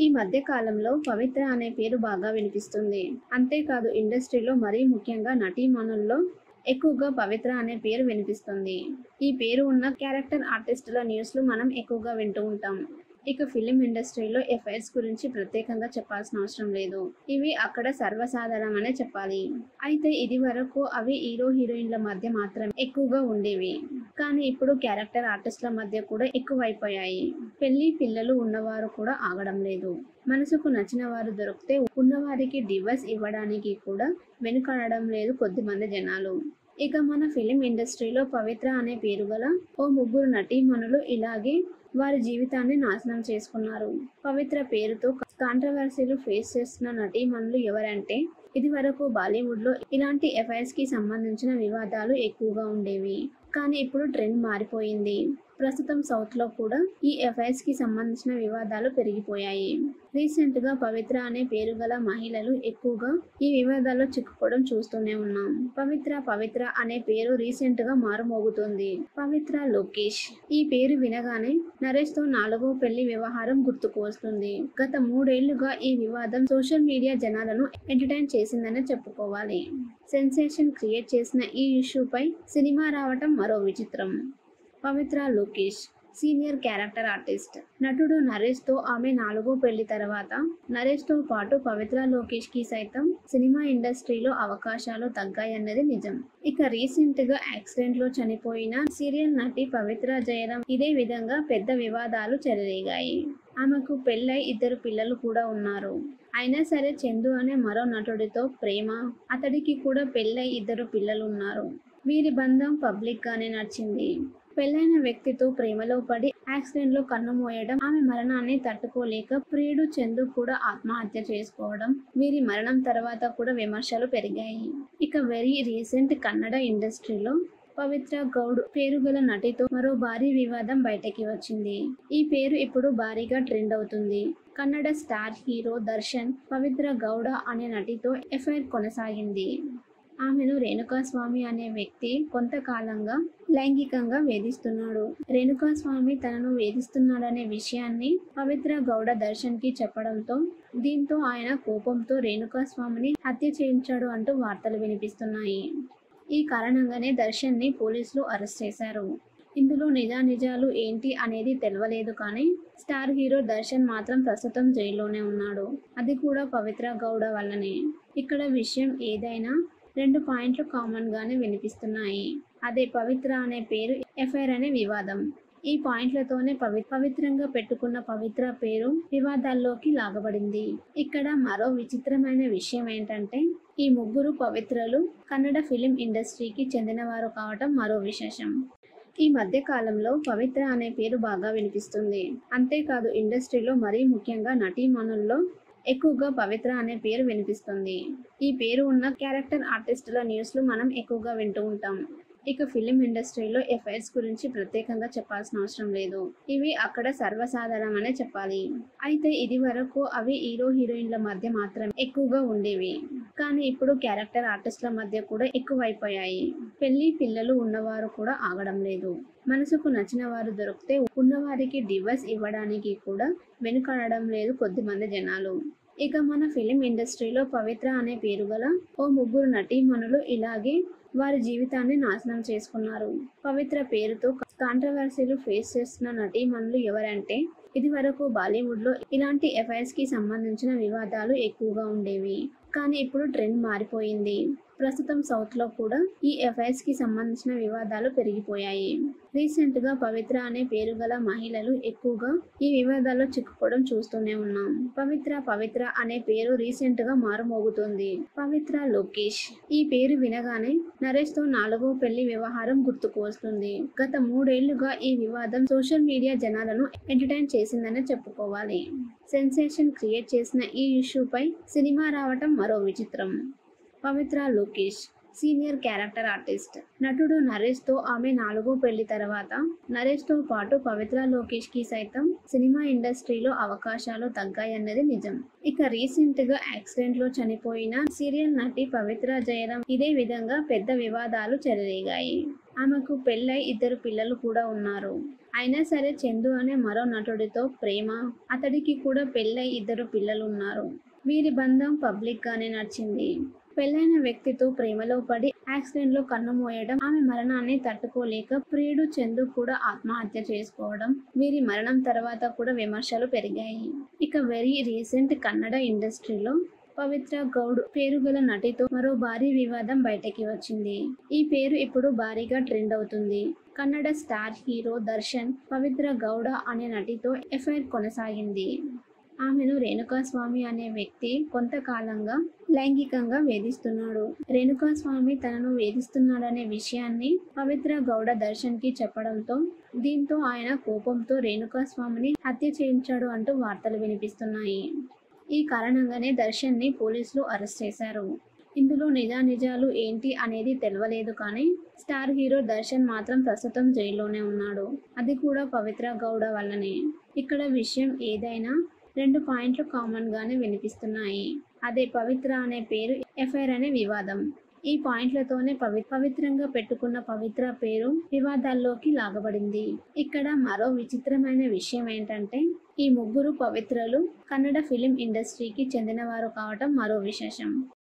ఈ మధ్య కాలంలో పవిత్ర అనే పేరు బాగా వినిపిస్తుంది. అంతేకాదు ఇండస్ట్రీలో మరీ ముఖ్యంగా నటీమణుల్లో ఎక్కువగా పవిత్ర అనే పేరు వినిపిస్తుంది. ఈ పేరు ఉన్న క్యారెక్టర్ ఆర్టిస్టుల న్యూస్లు మనం ఎక్కువగా వింటూ ఉంటాం. ఇక ఫిలిం ఇండస్ట్రీలో ఎఫ్ఐఆర్స్ గురించి ప్రత్యేకంగా చెప్పాల్సిన అవసరం లేదు. ఇవి అక్కడ సర్వసాధారణమనే చెప్పాలి. అయితే ఇది వరకు అవి హీరో హీరోయిన్ల మధ్య మాత్రమే ఎక్కువగా ఉండేవి. కానీ ఇప్పుడు క్యారెక్టర్ ఆర్టిస్టుల మధ్య కూడా ఎక్కువైపోయాయి. పెళ్లి పిల్లలు ఉన్నవారు కూడా ఆగడం లేదు. మనసుకు నచ్చిన వారు దొరికితే ఉన్నవారికి డివోర్స్ ఇవ్వడానికి కూడా వెనుకాడడం లేదు కొద్దిమంది జనాలు. ఇక మన ఫిలిం ఇండస్ట్రీలో పవిత్ర అనే పేరు గల ఓ ముగ్గురు నటీమణులు ఇలాగే వారి జీవితాన్ని నాశనం చేసుకున్నారు. పవిత్ర పేరుతో కాంట్రవర్సీలు ఫేస్ చేస్తున్న నటీమణులు ఎవరంటే, ఇది వరకు బాలీవుడ్ లో ఇలాంటి ఎఫ్ఐఆర్స్ కి సంబంధించిన వివాదాలు ఎక్కువగా ఉండేవి. కానీ ఇప్పుడు ట్రెండ్ మారిపోయింది. ప్రస్తుతం సౌత్ లో కూడా ఈ ఎఫ్ఐఆర్స్ కి సంబంధించిన వివాదాలు పెరిగిపోయాయి. రీసెంట్ గా పవిత్ర అనే పేరు గల మహిళలు ఎక్కువగా ఈ వివాదాల్లో చిక్కుకోవడం చూస్తూనే ఉన్నాం. పవిత్ర అనే పేరు రీసెంట్ గా మారుమోగుతుంది. పవిత్ర లోకేష్ ఈ పేరు వినగానే నరేష్ తో 4వ పెళ్లి వ్యవహారం గుర్తుకు వస్తుంది. గత 3 ఏళ్లుగా ఈ వివాదం సోషల్ మీడియా జనాలను ఎంటర్టైన్ చేసిందనే చెప్పుకోవాలి. సెన్సేషన్ క్రియేట్ చేసిన ఈ ఇష్యూపై సినిమా రావటం మరో విచిత్రం. పవిత్ర లోకేష్ సీనియర్ క్యారెక్టర్ ఆర్టిస్ట్. నటుడు నరేష్ తో ఆమె 4వ పెళ్లి తర్వాత నరేష్ తో పాటు పవిత్ర లోకేష్ కి సైతం సినిమా ఇండస్ట్రీలో అవకాశాలు తగ్గాయన్నది నిజం. ఇక రీసెంట్ గా యాక్సిడెంట్ లో చనిపోయిన సీరియల్ నటి పవిత్ర జయరాం ఇదే విధంగా పెద్ద వివాదాలు చెలరేగాయి. ఆమెకు పెళ్ళై 2 పిల్లలు కూడా ఉన్నారు. అయినా సరే చందు అనే మరో నటుడితో ప్రేమ, అతడికి కూడా పెళ్ళై 2 పిల్లలు ఉన్నారు. వీరి బంధం పబ్లిక్ గానే నడిచింది. పెళ్లైన వ్యక్తితో ప్రేమలో పడి యాక్సిడెంట్ లో కన్నుమూయడం, ఆమె మరణాన్ని తట్టుకోలేక ప్రియుడు చందు కూడా ఆత్మహత్య చేసుకోవడం, వీరి మరణం తర్వాత కూడా విమర్శలు పెరిగాయి. ఇక వెరీ రీసెంట్ కన్నడ ఇండస్ట్రీలో పవిత్ర గౌడ్ పేరు గల నటితో మరో భారీ వివాదం బయటకి వచ్చింది. ఈ పేరు ఇప్పుడు భారీగా ట్రెండ్ అవుతుంది. కన్నడ స్టార్ హీరో దర్శన్ పవిత్ర గౌడ అనే నటితో ఎఫ్ఐఆర్ కొనసాగింది. ఆమెను రేణుకాస్వామి అనే వ్యక్తి కొంతకాలంగా లైంగికంగా వేధిస్తున్నాడు. రేణుకాస్వామి తనను వేధిస్తున్నాడనే విషయాన్ని పవిత్ర గౌడ దర్శన్ కి చెప్పడంతో దీంతో ఆయన కోపంతో రేణుకాస్వామిని హత్య చేయించాడు అంటూ వార్తలు వినిపిస్తున్నాయి. ఈ కారణంగానే దర్శన్ ని పోలీసులు అరెస్ట్ చేశారు. ఇందులో నిజానిజాలు ఏంటి అనేది తెలవలేదు. కానీ స్టార్ హీరో దర్శన్ మాత్రం ప్రస్తుతం జైల్లోనే ఉన్నాడు. అది కూడా పవిత్ర గౌడ వల్లనే. ఇక్కడ విషయం ఏదైనా 2 పాయింట్లు కామన్ గానే వినిపిస్తున్నాయి. అదే పవిత్ర అనే పేరు, ఎఫ్ఐఆర్ అనే వివాదం. ఈ పాయింట్లతోనే పవిత్రంగా పెట్టుకున్న పవిత్ర పేరు వివాదాల్లోకి లాగబడింది. ఇక్కడ మరో విచిత్రమైన విషయం ఏంటంటే, ఈ ముగ్గురు పవిత్రలు కన్నడ ఫిలిం ఇండస్ట్రీకి చెందినవారు కావటం మరో విశేషం. ఈ మధ్య కాలంలో పవిత్ర అనే పేరు బాగా వినిపిస్తుంది. అంతేకాదు ఇండస్ట్రీలో మరీ ముఖ్యంగా నటీమణుల్లో ఎక్కువగా పవిత్ర అనే పేరు వినిపిస్తుంది. ఈ పేరు ఉన్న క్యారెక్టర్ ఆర్టిస్టుల న్యూస్లు మనం ఎక్కువగా వింటూ ఉంటాం. ఇక ఫిలిం ఇండస్ట్రీలో ఎఫ్ఐఆర్స్ గురించి ప్రత్యేకంగా చెప్పాల్సిన అవసరం లేదు. ఇవి అక్కడ సర్వసాధారణమనే చెప్పాలి. అయితే ఇది వరకు అవి హీరో హీరోయిన్ల మధ్య మాత్రమే ఎక్కువగా ఉండేవి. కానీ ఇప్పుడు క్యారెక్టర్ ఆర్టిస్టుల మధ్య కూడా ఎక్కువైపోయాయి. పెళ్లి పిల్లలు ఉన్నవారు కూడా ఆగడం లేదు. మనసుకు నచ్చిన వారు దొరికితే ఉన్నవారికి డివోర్స్ ఇవ్వడానికి కూడా వెనుకాడడం లేదు కొద్దిమంది జనాలు. ఇక మన ఫిలిం ఇండస్ట్రీలో పవిత్ర అనే పేరు గల ఓ ముగ్గురు నటీమణులు ఇలాగే వారి జీవితాన్ని నాశనం చేసుకున్నారు. పవిత్ర పేరుతో కాంట్రవర్సీలు ఫేస్ చేస్తున్న నటీమణులు ఎవరంటే, ఇది వరకు బాలీవుడ్ లో ఇలాంటి ఎఫ్ఐఆర్స్ కి సంబంధించిన వివాదాలు ఎక్కువగా ఉండేవి. కానీ ఇప్పుడు ట్రెండ్ మారిపోయింది. ప్రస్తుతం సౌత్ లో కూడా ఈ ఎఫ్ఐఆర్స్ కి సంబంధించిన వివాదాలు పెరిగిపోయాయి. రీసెంట్ గా పవిత్ర అనే పేరు గల మహిళలు ఎక్కువగా ఈ వివాదాల్లో చిక్కుకోవడం చూస్తూనే ఉన్నాం. పవిత్ర అనే పేరు రీసెంట్ గా మారుమోగుతుంది. పవిత్ర లోకేష్ ఈ పేరు వినగానే నరేష్ తో 4వ పెళ్లి వ్యవహారం గుర్తుకు వస్తుంది. గత 3 ఏళ్లుగా ఈ వివాదం సోషల్ మీడియా జనాలను ఎంటర్టైన్ చేసిందనే చెప్పుకోవాలి. సెన్సేషన్ క్రియేట్ చేసిన ఈ ఇష్యూపై సినిమా రావటం మరో విచిత్రం. పవిత్ర లోకేష్ సీనియర్ క్యారెక్టర్ ఆర్టిస్ట్. నటుడు నరేష్ తో ఆమె 4వ పెళ్లి తర్వాత నరేష్ తో పాటు పవిత్ర లోకేష్ కి సైతం సినిమా ఇండస్ట్రీలో అవకాశాలు తగ్గాయన్నది నిజం. ఇక రీసెంట్ గా యాక్సిడెంట్ లో చనిపోయిన సీరియల్ నటి పవిత్ర జయరాం ఇదే విధంగా పెద్ద వివాదాలు చెలరేగాయి. ఆమెకు పెళ్ళై 2 పిల్లలు కూడా ఉన్నారు. అయినా సరే చందు అనే మరో నటుడితో ప్రేమ, అతడికి కూడా పెళ్ళై 2 పిల్లలు ఉన్నారు. వీరి బంధం పబ్లిక్ గానే నడిచింది. పెళ్ళైన వ్యక్తితో ప్రేమలో పడి యాక్సిడెంట్లో కన్నుమూయడం, ఆమె మరణాన్ని తట్టుకోలేక ప్రియుడు చందు కూడా ఆత్మహత్య చేసుకోవడం, వీరి మరణం తర్వాత కూడా విమర్శలు పెరిగాయి. ఇక వెరీ రీసెంట్ కన్నడ ఇండస్ట్రీలో పవిత్ర గౌడ్ పేరు గల నటితో మరో భారీ వివాదం బయటకి వచ్చింది. ఈ పేరు ఇప్పుడు భారీగా ట్రెండ్ అవుతుంది. కన్నడ స్టార్ హీరో దర్శన్ పవిత్ర గౌడ అనే నటితో ఎఫైర్ కొనసాగింది. ఆమెను రేణుకాస్వామి అనే వ్యక్తి కొంతకాలంగా లైంగికంగా వేధిస్తున్నాడు. రేణుకాస్వామి తనను వేధిస్తున్నాడనే విషయాన్ని పవిత్ర గౌడ దర్శన్ కి చెప్పడంతో దీంతో ఆయన కోపంతో రేణుకాస్వామిని హత్య చేయించాడు అంటూ వార్తలు వినిపిస్తున్నాయి. ఈ కారణంగానే దర్శన్ ని పోలీసులు అరెస్ట్ చేశారు. ఇందులో నిజానిజాలు ఏంటి అనేది తెలవలేదు కానీ స్టార్ హీరో దర్శన్ మాత్రం ప్రస్తుతం జైల్లోనే ఉన్నాడు. అది కూడా పవిత్ర గౌడ వల్లనే. ఇక్కడ విషయం ఏదైనా 2 పాయింట్లు కామన్ గానే వినిపిస్తున్నాయి. అదే పవిత్ర అనే పేరు, ఎఫైర్ అనే వివాదం. ఈ పాయింట్లతోనే పవిత్రంగా పెట్టుకున్న పవిత్ర పేరు వివాదాల్లోకి లాగబడింది. ఇక్కడ మరో విచిత్రమైన విషయం ఏంటంటే ఈ ముగ్గురు పవిత్రలు కన్నడ ఫిలిం ఇండస్ట్రీకి చెందినవారు కావటం మరో విశేషం.